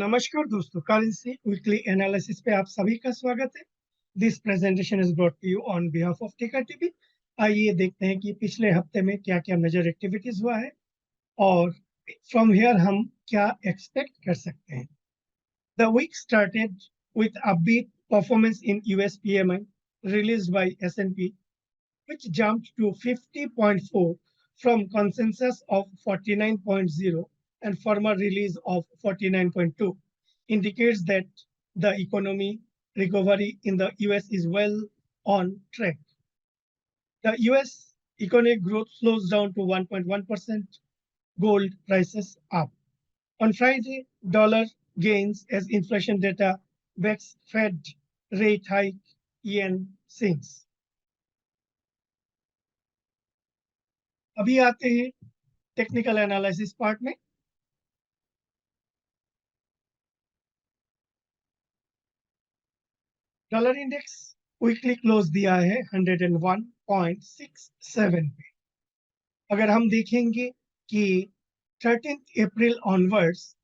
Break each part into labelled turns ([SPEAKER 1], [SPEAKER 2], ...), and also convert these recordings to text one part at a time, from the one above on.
[SPEAKER 1] नमस्कार दोस्तों, currency weekly analysis पे आप सभी का स्वागत है। This presentation is brought to you on behalf of Ticker TV. आइए देखते हैं कि पिछले हफ्ते में क्या क्या मेजर एक्टिविटीज हुआ है और फ्रॉम हियर हम क्या एक्सपेक्ट कर सकते हैं। The week started with upbeat performance in US PMI released by S and P which jumped to 50.4 from consensus of 49.0 and former release of 49.2, indicates that the economy recovery in the US is well on track. The US economic growth slows down to 1.1%, gold prices up. On Friday, dollar gains as inflation data backs Fed rate hike, yen sinks. अभी आते हैं technical analysis part में। Dollar index weekly close दिया है 101.67 पे। अगर हम देखेंगे कि 13 अप्रैल ऑनवर्ड्स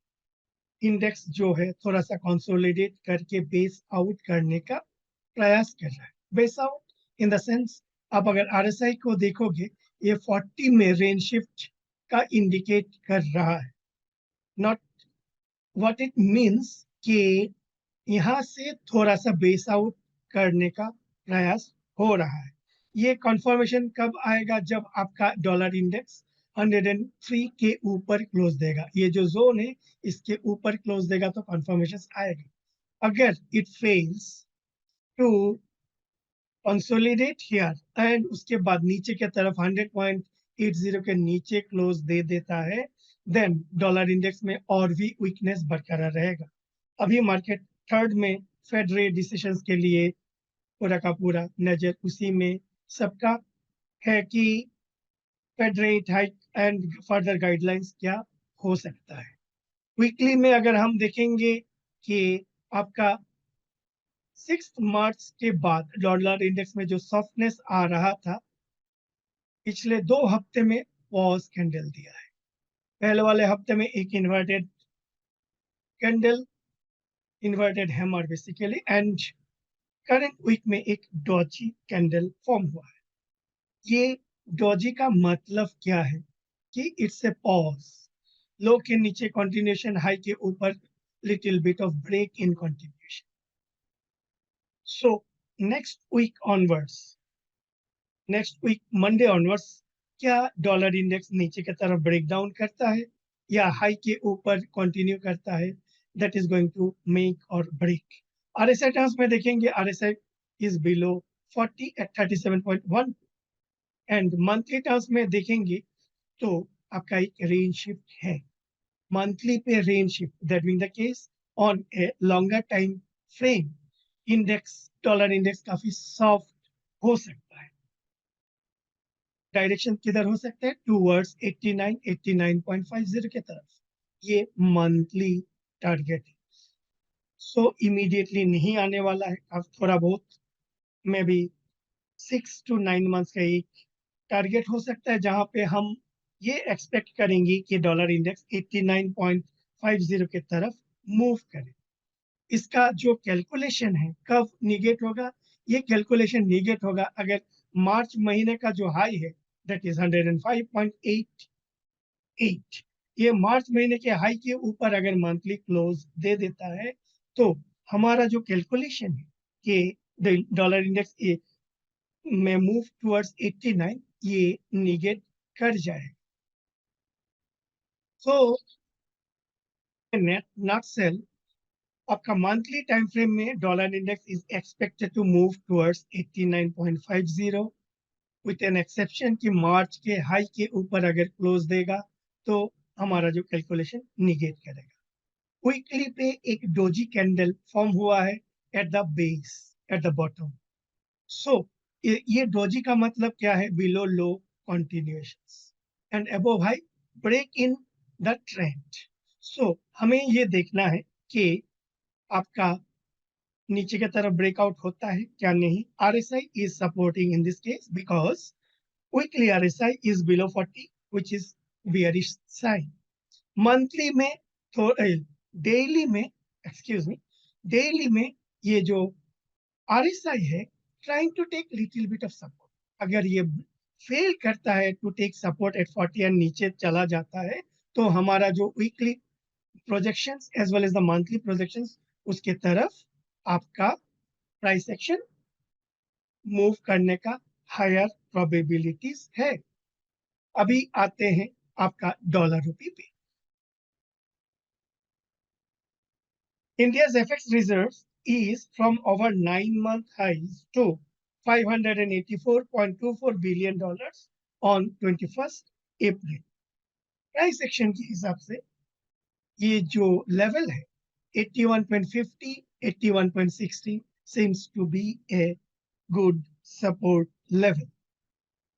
[SPEAKER 1] इंडेक्स जो है थोड़ा सा कंसोलिडेट करके बेस आउट करने का प्रयास कर रहा है। Base out in the sense, आप अगर आरएसआई को देखोगे ये 40 में रेंज शिफ्ट का इंडिकेट कर रहा है। नॉट व्हाट इट मीन्स कि यहाँ से थोड़ा सा बेस आउट करने का प्रयास हो रहा है। ये कंफर्मेशन कब आएगा? जब आपका डॉलर इंडेक्स 103 के ऊपर क्लोज देगा। ये जो जोन है इसके ऊपर क्लोज देगा तो कंफर्मेशन आएगा। अगर it fails to consolidate here and उसके बाद नीचे की तरफ 100.80 के नीचे क्लोज दे देता है, देन डॉलर इंडेक्स में और भी वीकनेस बरकरार रहेगा। अभी मार्केट थर्ड में फेड रेट डिसीजंस के लिए पूरा का पूरा नजर उसी में सबका है कि Fed rate hike and further guidelines क्या हो सकता है। वीकली में अगर हम देखेंगे कि आपका 6 मार्च के बाद डॉलर इंडेक्स में जो सॉफ्टनेस आ रहा था पिछले 2 हफ्ते में पॉज कैंडल दिया है। पहले वाले हफ्ते में एक inverted candle, inverted hammer basically, and current week में एक डॉजी कैंडल फॉर्म हुआ है। ये डॉजी का मतलब क्या है कि इट्स ए पॉज, लो के नीचे कंटिन्यूएशन, हाई के ऊपर little bit of break in continuation. So next week onwards, next week Monday onwards, क्या डॉलर इंडेक्स नीचे की तरफ ब्रेक डाउन करता है या हाई के ऊपर कंटिन्यू करता है? That is going to make और ब्रेक। आरएसआई टर्म्स में देखेंगे, RSI is below 40 at 37.1 and monthly terms में देखेंगे तो आपका एक रेंज शिफ्ट है। मंथली पे range shift, that being the case on a longer time frame, index dollar index काफी सॉफ्ट हो सकता है। डायरेक्शन किधर हो सकता है? टूवर्ड्स 89 89.50 के तरफ। ये मंथली टारगेट है। सो इमीडिएटली नहीं आने वाला है, अब थोड़ा बहुत मे बी 6 to 9 मंथ्स का एक टारगेट हो सकता है जहां पे हम ये एक्सपेक्ट करेंगे कि डॉलर इंडेक्स 89.50 के तरफ मूव करे। इसका जो कैलकुलेशन है कब निगेट होगा? ये कैलकुलेशन निगेट होगा अगर मार्च महीने का जो हाई है दैट इज 105.88, ये मार्च महीने के हाई के ऊपर अगर मंथली क्लोज दे देता है तो हमारा जो कैलकुलेशन है कि डॉलर इंडेक्स में मूव टुवर्ड्स 89, ये निगेट कर जाएगा। सो नेट नॉट सेल, आपका मंथली टाइम फ्रेम में dollar index is expected to move towards 89.50 with an exception कि मार्च के हाई के ऊपर अगर क्लोज देगा तो हमारा जो कैलकुलेशन निगेट करेगा। वीकली पे एक डोजी कैंडल फॉर्म हुआ है at the base, at the bottom. So ये डोजी का मतलब क्या है? Below low continuations and above high break in the trend. So हमें ये देखना है कि आपका नीचे की तरफ ब्रेकआउट होता है क्या नहीं। RSI is supporting in this case because weekly RSI is below 40 which is bearish sign. Monthly में डेली में डेली में ये जो RSI है trying to take little bit of support, अगर ये फेल करता है to take support at 40 and नीचे चला जाता है तो हमारा जो weekly projections as well as the monthly projections उसके तरफ आपका प्राइस एक्शन मूव करने का हायर प्रोबेबिलिटीज है। अभी आते हैं आपका डॉलर रुपी पे। India's FX reserves is from over 9-month highs to $584.24 billion on 21st April। Price action के हिसाब से ये जो लेवल है 81.50, 81.60 seems to be a good support level।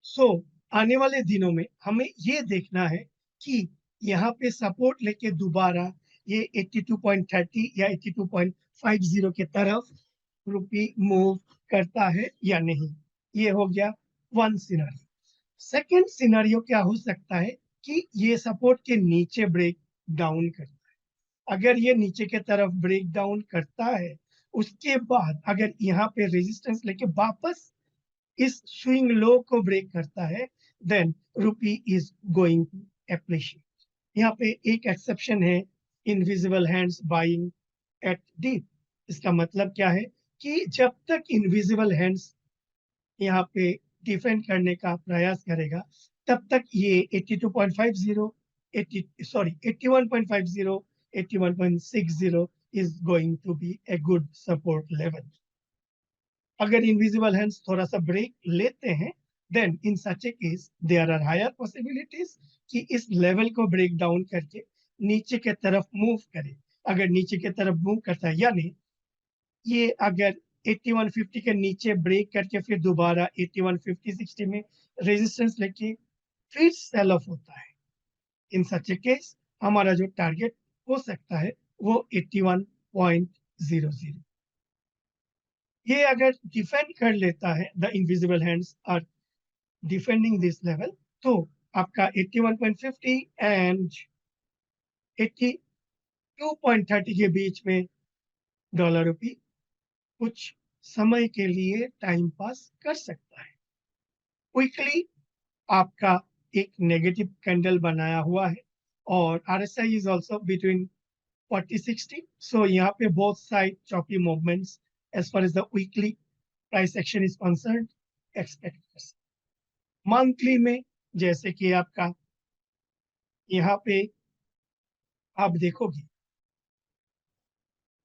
[SPEAKER 1] सो आने वाले दिनों में हमें ये देखना है कि यहाँ पे सपोर्ट लेके दोबारा ये 82.30 या 82.50 के तरफ रुपी मूव करता है या नहीं। ये हो गया वन सिनारियो। सेकंड सिनारियो क्या हो सकता है कि ये सपोर्ट के नीचे ब्रेक डाउन करता है। अगर ये नीचे के तरफ ब्रेक डाउन करता है उसके बाद अगर यहाँ पे रेजिस्टेंस लेके वापस इस स्विंग लो को ब्रेक करता है then rupee is going to appreciate. यहाँ पे एक एक्सेप्शन है, invisible hands buying at dip. इसका मतलब क्या है कि जब तक इनविजिबल हैंड्स यहाँ पे डिफेंड करने का प्रयास करेगा तब तक ये 82.50 81.50 81.60 is going to be a good support level. अगर इनविजिबल हैंड्स थोड़ा सा ब्रेक लेते हैं then in such a case there are higher possibilities कि इस लेवल को ब्रेक डाउन करके नीचे के तरफ मूव करे। अगर नीचे के तरफ मूव करता है यानी ये अगर 8150 के नीचे ब्रेक करके फिर दोबारा 8150-60 में रेजिस्टेंस लेके फिर सेल ऑफ होता है, इन सच ए केस हमारा जो टारगेट हो सकता है वो 81.00। ये अगर डिफेंड कर लेता है, the invisible hands are defending this level, तो आपका 81.50 एंड 82.30 के बीच में डॉलर रुपी कुछ समय के लिए टाइम पास कर सकता है। क्विकली आपका एक नेगेटिव कैंडल बनाया हुआ है और RSI इज आल्सो बिटवीन 40-60, सो यहाँ पे both side choppy movements as far as the weekly price action is concerned expect कर सकते। मंथली में जैसे कि आपका यहाँ पे आप देखोगे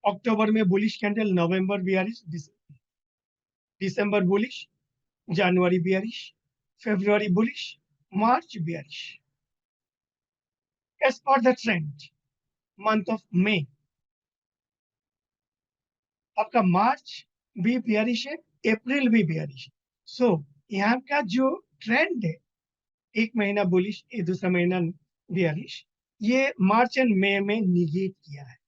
[SPEAKER 1] अक्टूबर में bullish candle, November bearish, December bullish, January bearish, February bullish, March bearish. as per the trend month of May आपका मार्च भी बियरिश है, अप्रैल भी बियरिश है। सो यहाँ का जो ट्रेंड है एक महीना बुलिश दूसरा महीना बियरिश, ये मार्च एंड मई में निगेट किया है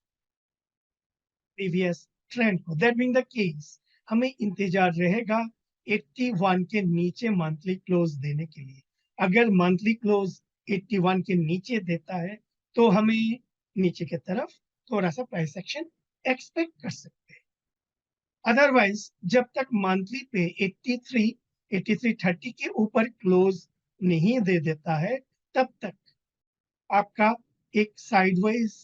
[SPEAKER 1] प्रीवियस ट्रेंड को। दैट बीइंग द केस हमें इंतजार रहेगा 81 के नीचे मंथली क्लोज देने के लिए। अगर मंथली क्लोज 81 के नीचे देता है तो हमें नीचे की तरफ थोड़ा सा प्राइस एक्शन एक्सपेक्ट कर सकते हैं। अदरवाइज जब तक मंथली पे 83-83.30 के ऊपर क्लोज नहीं दे देता है तब तक आपका एक sideways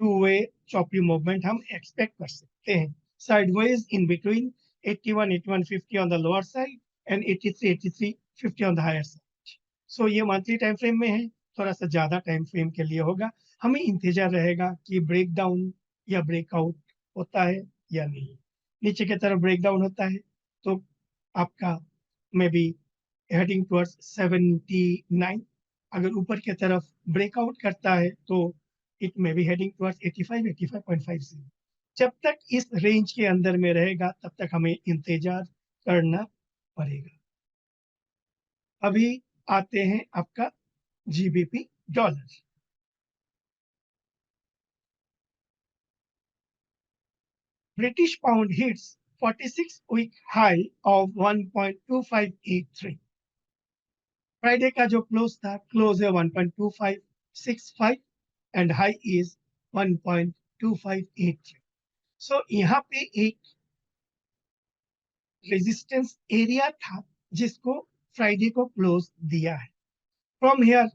[SPEAKER 1] two way choppy movement हम एक्सपेक्ट कर सकते हैं। Sideways in between 81-81.50 on the lower side and 83-83.50 on the higher side. So ये मंथली टाइम फ्रेम में है, थोड़ा सा ज्यादा टाइम फ्रेम के लिए होगा। हमें इंतजार रहेगा कि ब्रेक डाउन या ब्रेकआउट होता है या नहीं। नीचे की तरफ ब्रेक डाउन होता है तो आपका मे बी हेडिंग टुवर्ड्स 79। अगर ऊपर की तरफ ब्रेकआउट करता है तो it may be heading towards 85-85.50। जब तक इस रेंज के अंदर में रहेगा तब तक हमें इंतजार करना पड़ेगा। अभी आते हैं आपका GBP dollar. British pound hits 46 week high of 1.2583। Friday का जो क्लोज था, क्लोज है 1.2565 एंड हाई इज 1.2583। सो यहाँ पे एक रेजिस्टेंस एरिया था जिसको फ्राइडे को क्लोज दिया है। फ्रॉम हियर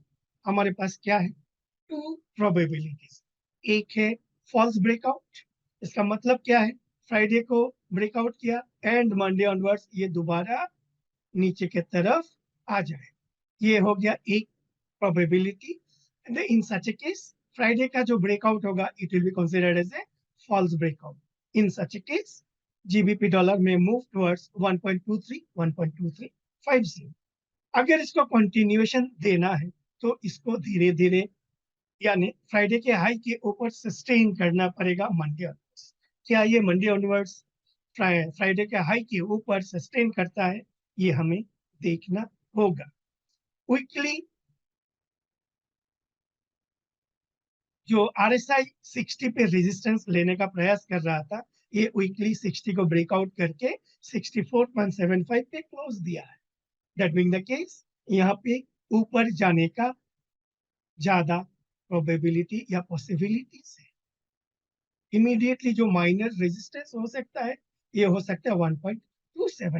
[SPEAKER 1] हमारे पास क्या है, टू प्रोबेबिलिटीज। एक है फॉल्स ब्रेकआउट, इसका मतलब क्या है, फ्राइडे को ब्रेकआउट किया एंड मंडे ऑनवर्ड्स ये दोबारा नीचे के तरफ आ जाए, ये हो गया एक probability. And in such a case Friday का जो ब्रेकआउट होगा it will be considered as a false breakout. In such a case GBP dollar में मूव टुवर्ड्स 1.23 1.2350। अगर इसको कंटिन्यूएशन देना है तो इसको धीरे धीरे यानी फ्राइडे के हाई के ऊपर सस्टेन करना पड़ेगा मंडे ऑनवर्ड्स। क्या ये मंडे ऑनवर्ड्स फ्राइडे के हाई के ऊपर सस्टेन करता है, ये हमें देखना होगा। वीकली जो आरएसआई 60 पे रेजिस्टेंस लेने का प्रयास कर रहा था, ये वीकली 60 को ब्रेकआउट करके 64.75 पे क्लोज दिया है। दैट बीइंग द केस यहाँ पे ऊपर जाने का ज्यादा प्रोबेबिलिटी या पॉसिबिलिटी है। इमीडिएटली जो माइनर रेजिस्टेंस हो सकता है ये हो सकता है 1.27 पे।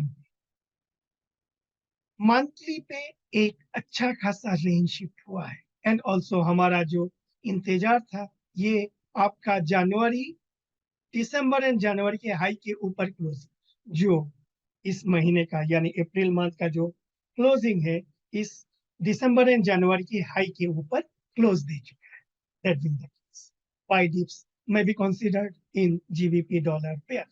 [SPEAKER 1] मंथली पे एक अच्छा खासा रेंज शिफ्ट हुआ है एंड ऑल्सो हमारा जो इंतजार था ये आपका जनवरी दिसंबर एंड जनवरी के हाई के ऊपर क्लोजिंग, जो इस महीने का यानी अप्रैल मंथ का जो क्लोजिंग है इस दिसंबर एंड जनवरी की हाई के ऊपर क्लोज दे चुका है। That being the case, buy dips may be considered in GBP dollar pair,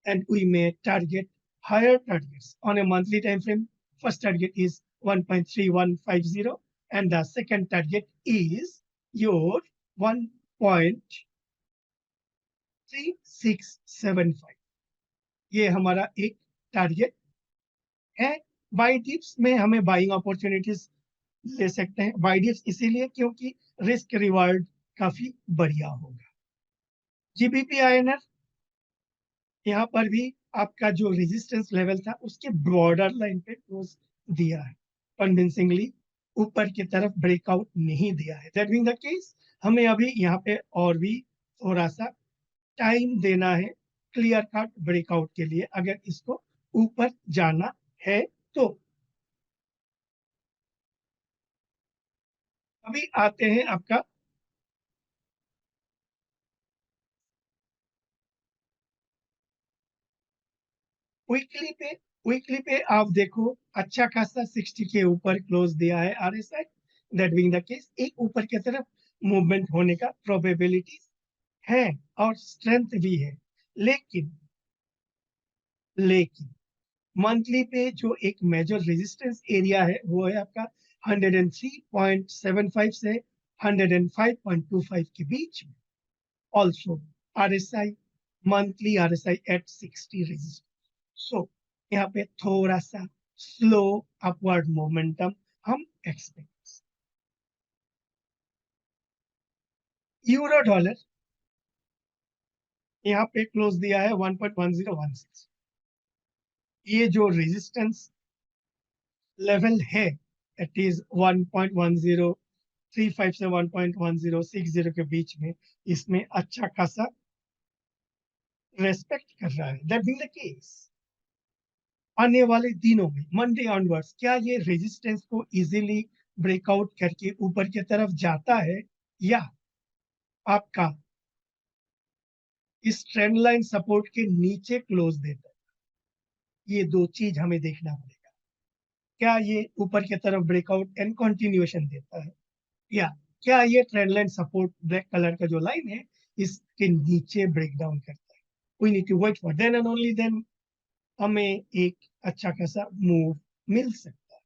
[SPEAKER 1] and we may target higher targets on a monthly time frame. First target is 1.3150, and the second target is your 1.3675। ये हमारा एक target है। By dips में हमें buying opportunities ले सकते हैं। By dips इसीलिए क्योंकि रिस्क रिवार्ड काफी बढ़िया होगा। जीबीपी आईएनआर यहाँ पर भी आपका जो रेजिस्टेंस लेवल था उसके बॉर्डर लाइन पे क्लोज दिया है, कन्विंसिंगली ऊपर की तरफ ब्रेकआउट नहीं दिया है। दैट बीइंग द केस हमें अभी यहाँ पे और भी थोड़ा सा टाइम देना है क्लियर कट ब्रेकआउट के लिए, अगर इसको ऊपर जाना है तो। अभी आते हैं आपका वीकली पे। वीकली पे आप देखो अच्छा खासा 60 के ऊपर क्लोज दिया है RSI. That being the case एक ऊपर की तरफ मूवमेंट होने का प्रोबेबिलिटीज है और स्ट्रेंथ भी है। लेकिन लेकिन मंथली पे जो एक मेजर रेजिस्टेंस एरिया है वो है आपका 103.75 से 105.25 के बीच में। Also RSI monthly RSI at 60 resistance. So यहाँ पे थोड़ा सा स्लो अपवर्ड मोमेंटम हम एक्सपेक्ट। यूरो डॉलर यहाँ पे क्लोज दिया है 1.1016। ये जो रेजिस्टेंस लेवल है इट इज 1.1035 से 1.1060 के बीच में, इसमें अच्छा खासा रेस्पेक्ट कर रहा है। दैट बीइंग द केस आने वाले दिनों में मंडे ऑनवर्ड्स क्या ये रेजिस्टेंस को इजीली ब्रेकआउट करके ऊपर की तरफ जाता है या आपका इस ट्रेंड लाइन सपोर्ट के नीचे क्लोज देता है, ये दो चीज हमें देखना पड़ेगा। क्या ये ऊपर की तरफ ब्रेकआउट एंड कंटिन्यूएशन देता है या क्या ये trend line support black colour का जो लाइन है इसके नीचे ब्रेक डाउन करता है। We need to wait for then and only then हमें एक अच्छा खासा मूव मिल सकता है।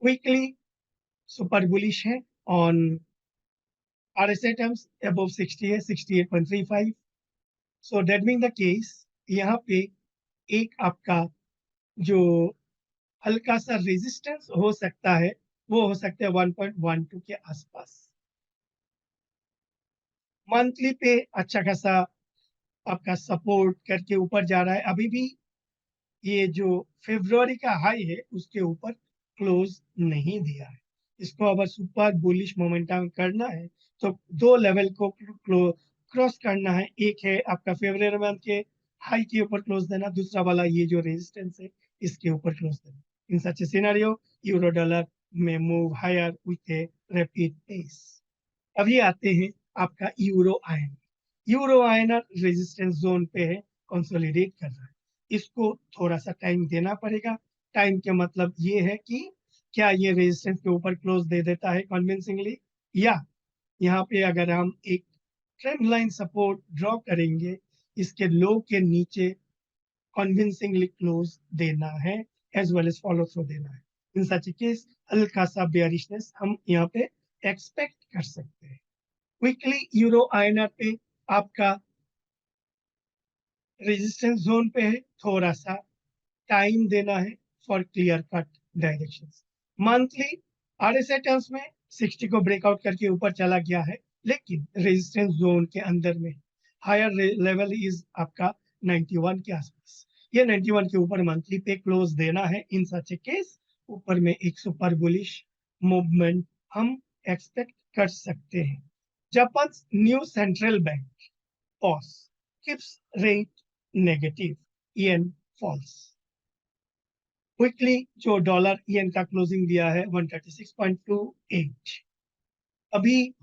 [SPEAKER 1] वीकली सुपर बुलिश है ऑन आरएसआई टर्म्स अबव 60 है 68.35। So that being the case यहाँ पे एक आपका जो हल्का सा रेजिस्टेंस हो सकता है वो हो सकता है 1.12 के आसपास। मंथली पे अच्छा खासा आपका सपोर्ट करके ऊपर जा रहा है। अभी भी ये जो फरवरी का हाई है उसके ऊपर क्लोज नहीं दिया है। इसको अगर सुपर बुलिश मोमेंटम करना है तो दो लेवल को क्रॉस करना है। एक है आपका फेवरेबल मंथ के हाई के ऊपर क्लोज देना, दूसरा वाला ये जो रेजिस्टेंस है इसके ऊपर क्लोज देना। In such a scenario euro dollar में move higher with a rapid pace. अभी आते हैं आपका यूरो आयन। यूरो आयनर रेजिस्टेंस जोन पे है, कंसोलिडेट कर रहा है। इसको थोड़ा सा टाइम देना पड़ेगा। टाइम के मतलब ये है कि क्या ये रेजिस्टेंस के ऊपर क्लोज दे देता है कन्विंसिंगली, या यहाँ पे अगर हम एक ट्रेंड लाइन सपोर्ट ड्रॉ करेंगे, इसके लो के नीचे कन्विंसिंगली क्लोज देना है as well as follow through देना है। इन सच केस हल्का सा बेयरिशनेस हम यहाँ पे एक्सपेक्ट कर सकते हैं। वीकली यूरो आईएनआर पे आपका रेजिस्टेंस जोन पे है, थोड़ा सा टाइम देना है for clear cut directions. Monthly RSI terms में 60 को ब्रेकआउट करके ऊपर चला गया है, लेकिन रेजिस्टेंस जोन के अंदर में हायर लेवल इज आपका 91 के आसपास। ये 91 के ऊपर मंथली पे क्लोज देना है। इन सच केस ऊपर में एक सुपर बुलिश मूवमेंट हम एक्सपेक्ट कर सकते हैं। Japan new central bank pause keeps rate negative, yen falls। Quickly जो डॉलर yen का क्लोजिंग दिया है 136.28। अभी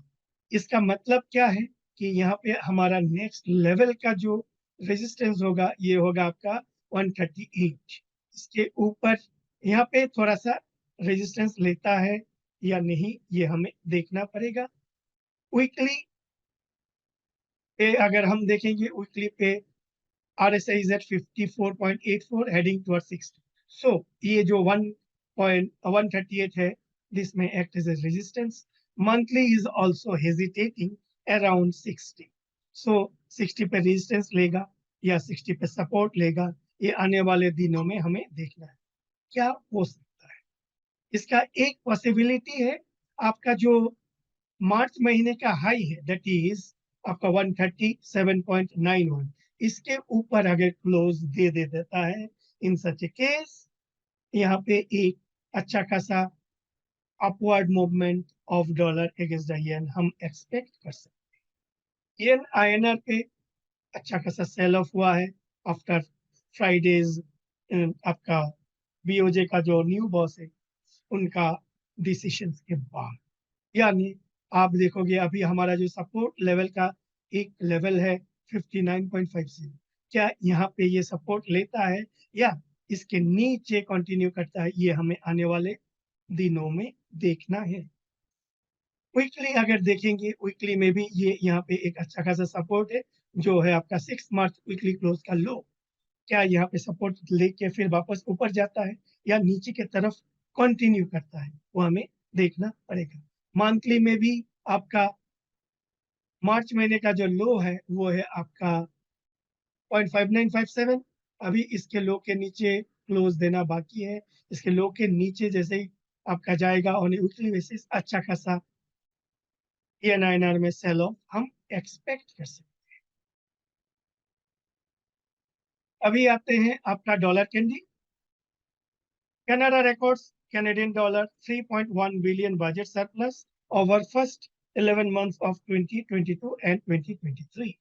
[SPEAKER 1] इसका मतलब क्या है कि यहाँ पे हमारा नेक्स्ट लेवल का जो रेजिस्टेंस होगा ये होगा आपका 138। इसके ऊपर यहाँ पे थोड़ा सा रेजिस्टेंस लेता है या नहीं ये हमें देखना पड़ेगा। वीकली पे अगर हम देखेंगे, वीकली पे RSI is at 54.84 heading towards 60. So ये जो 1.138 है, this may act as a resistance. Monthly is also hesitating around 60. So 60 पे resistance लेगा या 60 पे support लेगा, ये आने वाले दिनों में हमें देखना है क्या हो सकता है। इसका एक पॉसिबिलिटी है, आपका जो मार्च महीने का हाई है दैट इज आपका 137.91, इसके ऊपर अगर क्लोज दे देता है, इन सच केस यहाँ पे एक अच्छा खासा upward movement of dollar against the येन हम एक्सपेक्ट कर सकते हैं। येन आईएनआर पे अच्छा खासा सेल ऑफ हुआ है आफ्टर फ्राइडेज आपका बीओजे का जो न्यू बॉस है उनका डिसीजन के बाद। यानी आप देखोगे अभी हमारा जो सपोर्ट लेवल का एक लेवल है 59.50, क्या यहाँ पे ये सपोर्ट लेता है या इसके नीचे कंटिन्यू करता है, ये हमें आने वाले दिनों में देखना है। वीकली अगर देखेंगे, वीकली में भी ये यहाँ पे एक अच्छा खासा सपोर्ट है जो है आपका 6 मार्च वीकली क्लोज का लो। क्या यहाँ पे सपोर्ट लेके फिर वापस ऊपर जाता है या नीचे की तरफ कंटिन्यू करता है, वो हमें देखना पड़ेगा। मंथली में भी आपका मार्च महीने का जो लो है वो है आपका 0.5957। अभी इसके लो के नीचे क्लोज देना बाकी है। इसके लो के नीचे जैसे ही आपका जाएगा ऑन वीकली बेसिस अच्छा खासा ENINR में सेल ऑफ हम एक्सपेक्ट कर सकते हैं। अभी आते हैं आपका dollar candy. Canada records Canadian dollar 3.1 billion budget surplus over first 11 months of 2022 and 2023।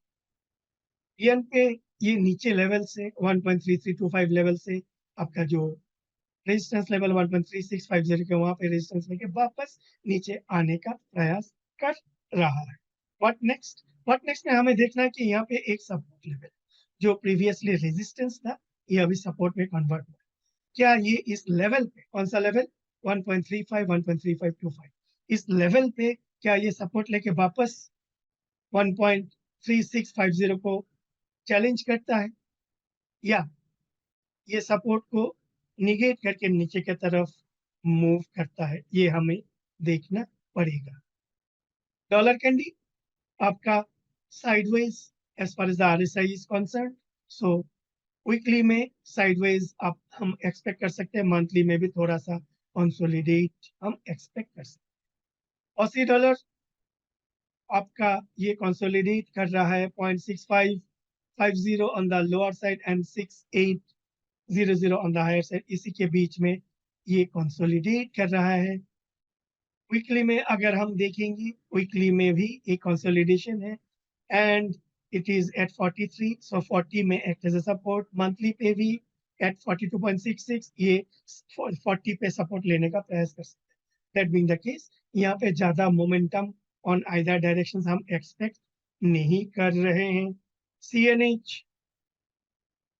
[SPEAKER 1] yen पे ये नीचे लेवल से 1.3325 लेवल से आपका जो रेजिस्टेंस लेवल 1.3650 के वहां पे रेजिस्टेंस लेके वापस नीचे आने का प्रयास कर रहा है। व्हाट नेक्स्ट में हमें देखना है कि यहाँ पे एक सपोर्ट लेवल जो प्रीवियसली रेजिस्टेंस था ये अभी सपोर्ट में कन्वर्ट हुआ। क्या ये इस लेवल पे, कौन सा लेवल 1.35 1.3525, इस लेवल पे क्या ये सपोर्ट लेके वापस 1.3650 को चैलेंज करता है या ये सपोर्ट को निगेट करके नीचे की तरफ मूव करता है, ये हमें देखना पड़ेगा। डॉलर कैंडी आपका sideways as far as the RSI is concern. So weekly में साइडवेज आप हम एक्सपेक्ट कर सकते हैं, मंथली में भी थोड़ा सा कंसोलिडेट हम एक्सपेक्ट कर सकते हैं। ऑसी डॉलर आपका ये कंसोलिडेट कर रहा है 0.6550 on the lower side and 6800 on the higher side, इसी के बीच में ये कंसोलिडेट कर रहा है। वीकली में अगर हम देखेंगे, वीकली में भी एक कंसोलिडेशन है and it is at 43, so 40 में act as a support. Monthly पे भी एट 42.66, ये 40 पे सपोर्ट लेने का प्रयास कर सकते हैं। दैट बीइंग द केस, यहाँ पे ज्यादा मोमेंटम ऑन आइदर डायरेक्शन हम एक्सपेक्ट नहीं कर रहे हैं। CNH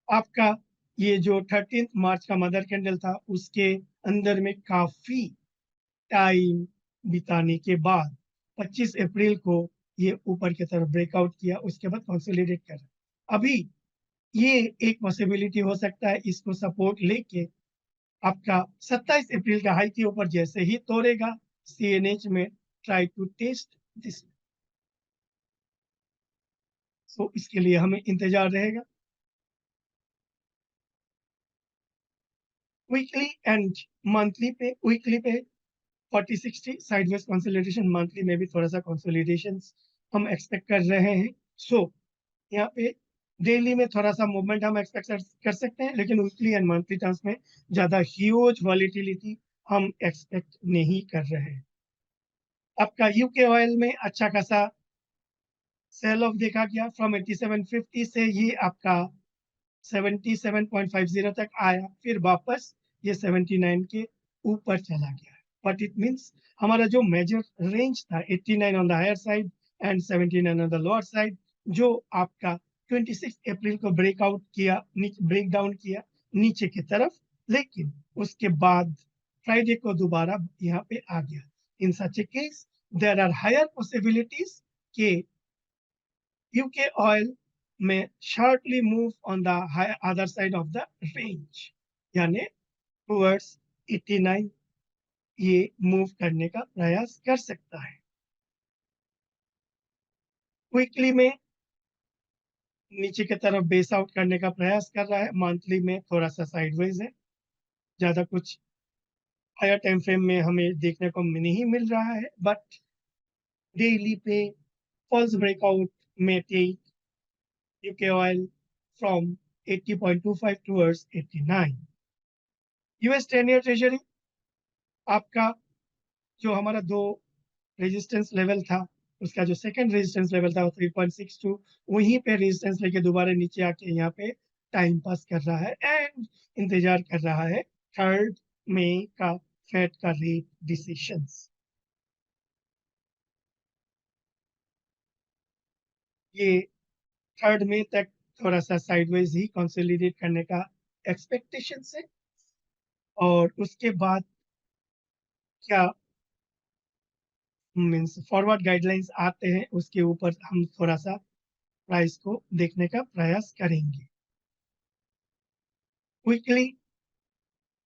[SPEAKER 1] आपका ये जो 13 मार्च का मदर कैंडल था, उसके अंदर में काफी टाइम बिताने के बाद 25 अप्रैल को ये ऊपर की तरफ ब्रेकआउट किया, उसके बाद कंसोलिडेट कर रहा है। अभी ये एक पॉसिबिलिटी हो सकता है, इसको सपोर्ट लेके आपका 27 अप्रैल का हाई के ऊपर जैसे ही तोड़ेगा, CNH में ट्राई टू टेस्ट दिस। सो इसके लिए हमें इंतजार रहेगा। वीकली एंड मंथली पे, वीकली पे 40-60 साइडवेज कंसोलिडेशन, मंथली में भी थोड़ा सा कंसोलिडेशन हम एक्सपेक्ट कर रहे हैं। सो यहाँ पे डेली में थोड़ा सा मूवमेंट हम एक्सपेक्ट कर सकते हैं, लेकिन वीकली एंड मंथली टर्म्स में ज्यादा ह्यूज वॉलीटिलिटी हम एक्सपेक्ट नहीं कर रहे हैं। आपका यूके ऑयल में अच्छा खासा सेल ऑफ देखा गया, फ्रॉम 8750 से ये आपका 77.50 तक आया, फिर वापस ये 79 के ऊपर चला गया। बट इट मीन्स हमारा जो मेजर रेंज था 89 on the higher side and 79 on the lower side, जो आपका 26 अप्रैल को ब्रेकआउट किया, ब्रेक डाउन किया नीचे की तरफ, लेकिन उसके बाद फ्राइडे को दोबारा यहाँ पे आ गया। In such a case there are higher possibilities के UK oil may sharply move on the other side of the range, यानी towards 89 ये मूव करने का प्रयास कर सकता है। क्विकली में नीचे की तरफ बेस आउट करने का प्रयास कर रहा है, मंथली में थोड़ा सा साइडवेज है, ज्यादा कुछ हायर टाइम फ्रेम में हमें देखने को नहीं मिल रहा है। बट डेली पे फॉल्स ब्रेकआउट में take UK oil from 80.25 towards 89। US 10 year treasury आपका जो हमारा दो रेजिस्टेंस लेवल था, उसका जो सेकंड रेजिस्टेंस लेवल था वो 3.62, वहीं पे रेजिस्टेंस लेके दोबारा नीचे आके यहाँ पे टाइम पास कर रहा है एंड इंतजार कर रहा है 3 मई का फेड का रेट डिसीशंस। ये 3 मई तक थोड़ा सा साइडवेज ही कंसोलिडेट करने का एक्सपेक्टेशन है, और उसके बाद क्या मीन्स फॉरवर्ड गाइडलाइंस आते हैं, उसके ऊपर हम थोड़ा सा प्राइस को देखने का प्रयास करेंगे। क्विकली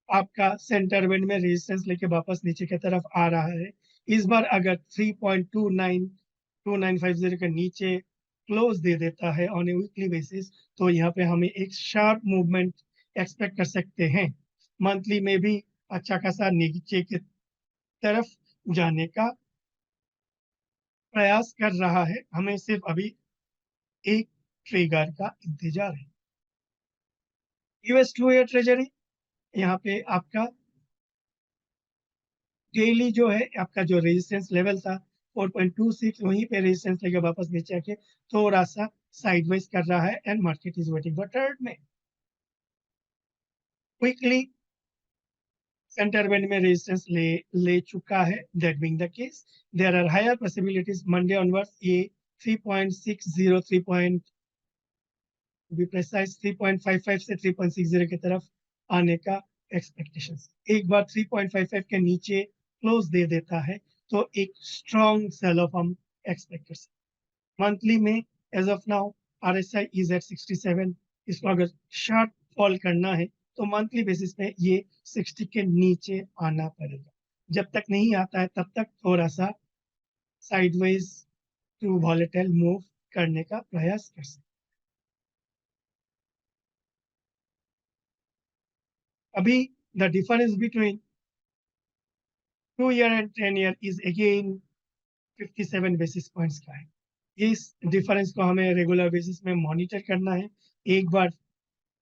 [SPEAKER 1] आपका सेंटर बैंड में रेजिस्टेंस लेके वापस नीचे की तरफ आ रहा है। इस बार अगर 3.29 के नीचे क्लोज दे देता है ऑन ए वीकली बेसिस, तो यहाँ पे हमें एक शार्प मूवमेंट एक्सपेक्ट कर सकते हैं। मंथली में भी अच्छा खासा नीचे की तरफ जाने का प्रयास कर रहा है, हमें सिर्फ अभी एक ट्रिगर का इंतजार है। US 2 ईयर ट्रेजरी यहाँ पे आपका डेली जो है, आपका जो रेजिस्टेंस लेवल था 4.26, वहीं पे रेजिस्टेंस लेके वापस नीचे आके थोड़ा सा साइडवेज कर रहा है and market is waiting for 3 May. Quickly centre band में रेजिस्टेंस ले चुका है। That being the case there are higher possibilities Monday onwards ये 3.60 3 बी प्रिसाइज 3.55 से 3.60 की तरफ आने का एक्सपेक्टेशन। एक बार 3.55 के नीचे क्लोज दे देता है तो एक स्ट्रॉन्ग सेल ऑफ हम एक्सपेक्ट कर सकते। मंथली में as of now RSI is at 67, इसको अगर शार्प फॉल करना है तो मंथली बेसिस पे ये 60 के नीचे आना पड़ेगा। जब तक नहीं आता है तब तक थोड़ा सा साइडवेज टू वॉलेटाइल मूव करने का प्रयास कर सकते। अभी the difference between 2 year and 10 year is again 57 basis points का है। इस डिफरेंस को हमें रेगुलर बेसिस में मॉनिटर करना है। एक बार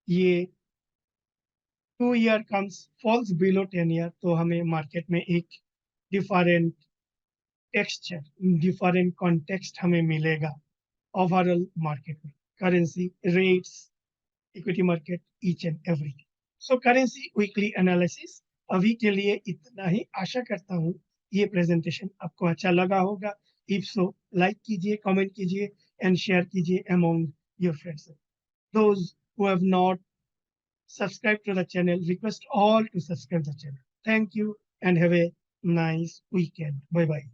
[SPEAKER 1] ये 2 year comes falls below 10 year, तो हमें मार्केट में एक डिफरेंट टेक्सचर, डिफरेंट कॉन्टेक्स्ट हमें मिलेगा ओवरऑल मार्केट में, currency, rates, equity market, each and everything. So currency weekly analysis अभी के लिए इतना ही। आशा करता हूँ ये प्रेजेंटेशन आपको अच्छा लगा होगा। इफ सो लाइक कीजिए, कमेंट कीजिए एंड शेयर कीजिए among your friends. Those who have not subscribed to the channel, request all to subscribe the channel. Thank you and have a nice weekend. Bye bye.